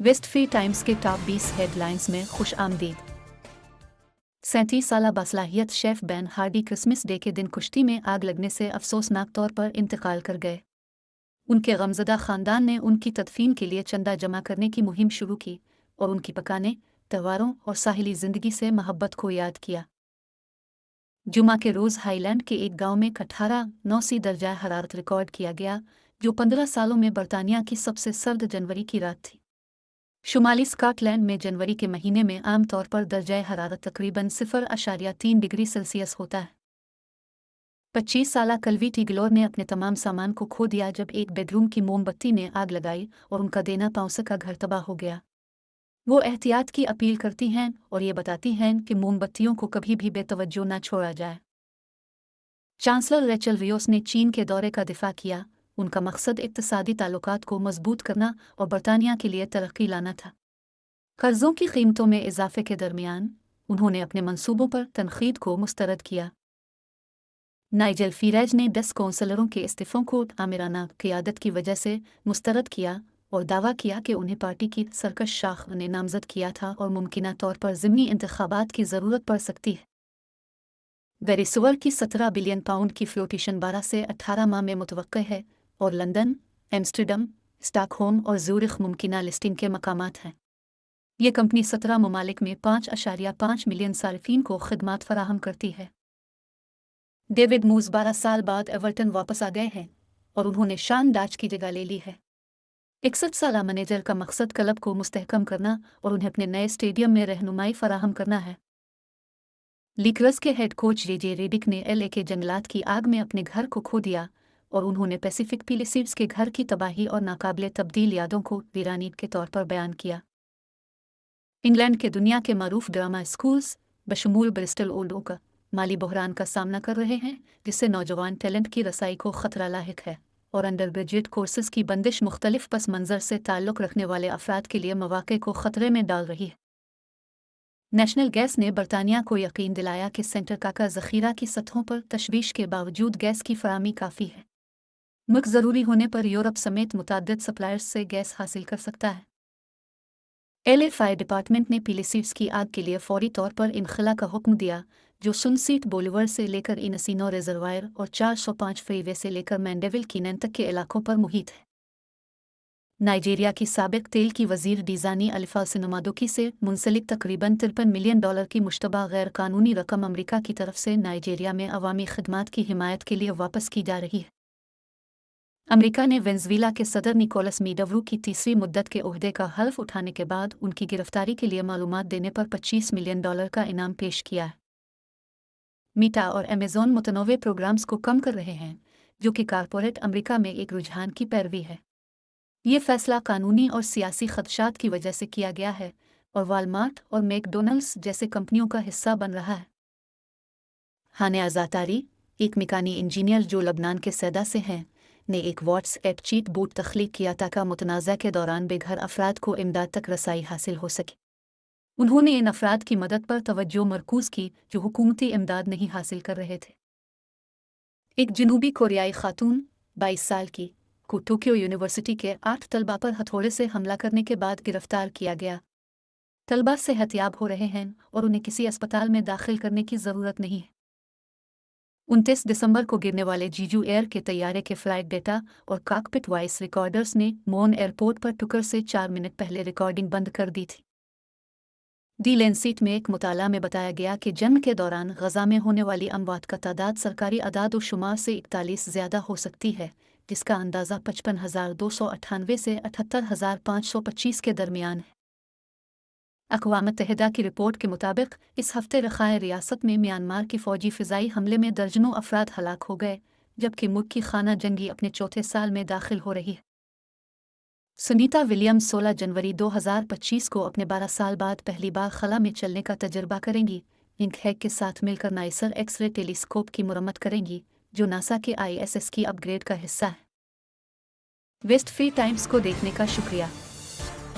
Waste फ्री टाइम्स के टॉप 20 हेडलाइंस में खुश आमदीद। 37 साला बासलाहियत chef Ben Hardy Christmas day के दिन कुश्ती में आग लगने से अफसोसनाक तौर पर इंतकाल कर गए। उनके गमज़दा ख़ानदान ने उनकी तदफीन के लिए चंदा जमा करने की मुहिम शुरू की और उनकी पकाने, त्योहारों और साहिली ज़िंदगी से मोहब्बत को याद किया। जुमा के रोज़ हाईलैंड के एक गांव में 18.9 दर्जा हरारत रिकॉर्ड किया गया, जो 15 सालों में बरतानिया की सबसे सर्द जनवरी की रात थी। शुमाली स्कॉटलैंड में जनवरी के महीने में आमतौर पर दर्जाए हरारत तकरीबन 0.3 डिग्री सेल्सियस होता है। 25 साला कल्वी टिगलोर ने अपने तमाम सामान को खो दिया जब एक बेडरूम की मोमबत्ती ने आग लगाई और उनका देना पाउंसे का घर तबाह हो गया। वो एहतियात की अपील करती हैं और ये बताती हैं कि मोमबत्तियों को कभी भी बेतवज्जो न छोड़ा जाए। चांसलर रेचल रियोस ने चीन के दौरे का दिफा किया। उनका मकसद इक्तिसादी ताल्लुकात को मजबूत करना और बरतानिया के लिए तरक्की लाना था। कर्जों की कीमतों में इजाफे के दरमियान उन्होंने अपने मंसूबों पर तनकीद को मुस्तरद किया। नाइजेल फीरेज ने 10 कौंसलरों के इस्तीफों को आमिराना क़ियादत की वजह से मुस्तरद किया और दावा किया कि उन्हें पार्टी की सरकश शाख ने नामजद किया था और मुमकिना तौर पर ज़िमनी इंतखाबात की ज़रूरत पड़ सकती है। वेनेज़ुएला की 17 बिलियन पाउंड की फ्लोटिशन 12 से 18 माह में मुतवक्के है और लंदन, एम्स्टर्डम, स्टॉकहोम और ज़ूरिख मुमकिना लिस्टिंग के मकामात हैं। ये कंपनी 17 ममालिक में 5.5 मिलियन सारिफीन को खिदमात फराहम करती है। डेविड मूज 12 साल बाद एवर्टन वापस आ गए हैं और उन्होंने शान डाच की जगह ले ली है। 61 साला मैनेजर का मकसद क्लब को मुस्तहकम करना और उन्हें अपने नए स्टेडियम में रहनुमाई फराहम करना है। लीकर्स के हेड कोच जे रेडिक ने एलए के जंगलात की आग में अपने घर को खो दिया और उन्होंने पैसिफिक पिलिसीड्स के घर की तबाही और नाकाबिले तब्दील यादों को वीरानी के तौर पर बयान किया। इंग्लैंड के दुनिया के मारूफ ड्रामा स्कूल्स बशमूल ब्रिस्टल ओल्ड ओक माली बहरान का सामना कर रहे हैं, जिससे नौजवान टैलेंट की रसाई को खतरा लाहिक है और अंडर ग्रेजुएट कोर्सेज की बंदिश मुख्तलिफ पस मंज़र से ताल्लुक़ रखने वाले अफराद के लिए मौक़े को ख़तरे में डाल रही है। नेशनल गैस ने बरतानिया को यकीन दिलाया कि सेंटर काका ज़ख़ीरा की सतहों पर तशवीश के बावजूद गैस की फराहमी काफ़ी है। मुल्क ज़रूरी होने पर यूरोप समेत मुतअद्दिद सप्लायर्स से गैस हासिल कर सकता है। एलए फायर डिपार्टमेंट ने पिलिसीड्स की आग के लिए फौरी तौर पर इनखला का हुक्म दिया, जो सुनसीट बोलीवर से लेकर इनसिनो रिजर्वायर और 405 फ्रीवे से लेकर मैंडेविल कीनन तक के इलाकों पर मुहित है। नाइजीरिया की साबिक तेल की वजीर डिजानी अलिफा सिनमादोकी से मुंसलिक तकरीबन $53 मिलियन की मुश्तबा गैर कानूनी रकम अमरीका की तरफ से नाइजीरिया में अवामी खदमात की हिमायत के लिए वापस की जा रही है। अमरीका ने वेनेज़ुएला के सदर निकोलस मीडोवो की तीसरी मुद्दत के ओहदे का हल्फ उठाने के बाद उनकी गिरफ्तारी के लिए मालूमात देने पर $25 मिलियन का इनाम पेश किया है। मीटा और अमेज़न मुतनव्वे प्रोग्राम्स को कम कर रहे हैं, जो कि कारपोरेट अमरीका में एक रुझान की पैरवी है। ये फैसला कानूनी और सियासी खदशात की वजह से किया गया है और वालमार्ट और मैकडोनल्ड्स जैसे कंपनियों का हिस्सा बन रहा है। हाने अज़ातारी, एक मेकानी इंजीनियर जो लबनान के सैदा से हैं, ने एक व्हाट्सएप चीट बोट तख्लीक किया ताकि मुतनाज़ा के दौरान बेघर अफराद को इमदाद तक रसाई हासिल हो सके। उन्होंने इन अफराद की मदद पर तवज्जो मरकूज़ की जो हुकूमती इमदाद नहीं हासिल कर रहे थे। एक जनूबी कोरियाई खातून 22 साल की को टोक्यो यूनिवर्सिटी के 8 तलबा पर हथौड़े से हमला करने के बाद गिरफ्तार किया गया। तलबा सेहतयाब हो रहे हैं और उन्हें किसी अस्पताल में दाखिल करने की ज़रूरत नहीं है। 29 दिसंबर को गिरने वाले जीजू एयर के तैयारे के फ्लाइट डेटा और कॉकपिट वॉइस रिकॉर्डर्स ने मोन एयरपोर्ट पर टुकर से 4 मिनट पहले रिकॉर्डिंग बंद कर दी थी। दी लेंसीट में एक मुताला में बताया गया कि जंग के दौरान गजा में होने वाली अमवात का तादाद सरकारी अदाद व शुमार से 41 ज़्यादा हो सकती है, जिसका अंदाज़ा 55,298 से 78,525 के दरमियान है। अक़वाम मुत्तहिदा की रिपोर्ट के मुताबिक इस हफ्ते रखाए रियासत में म्यांमार की फ़ौजी फ़िज़ाई हमले में दर्जनों अफराद हलाक हो गए, जबकि मुल्क की खाना जंगी अपने चौथे साल में दाखिल हो रही है। सुनीता विलियम्स 16 जनवरी 2025 को अपने 12 साल बाद पहली बार खला में चलने का तजर्बा करेंगी। इंकहैक के साथ मिलकर नाइसर एक्स-रे टेलीस्कोप की मुरम्मत करेंगी, जो नासा के ISS की अपग्रेड का हिस्सा है। वेस्ट फ्री टाइम्स को देखने का शुक्रिया।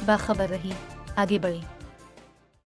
बाखबर रही, आगे बढ़ी।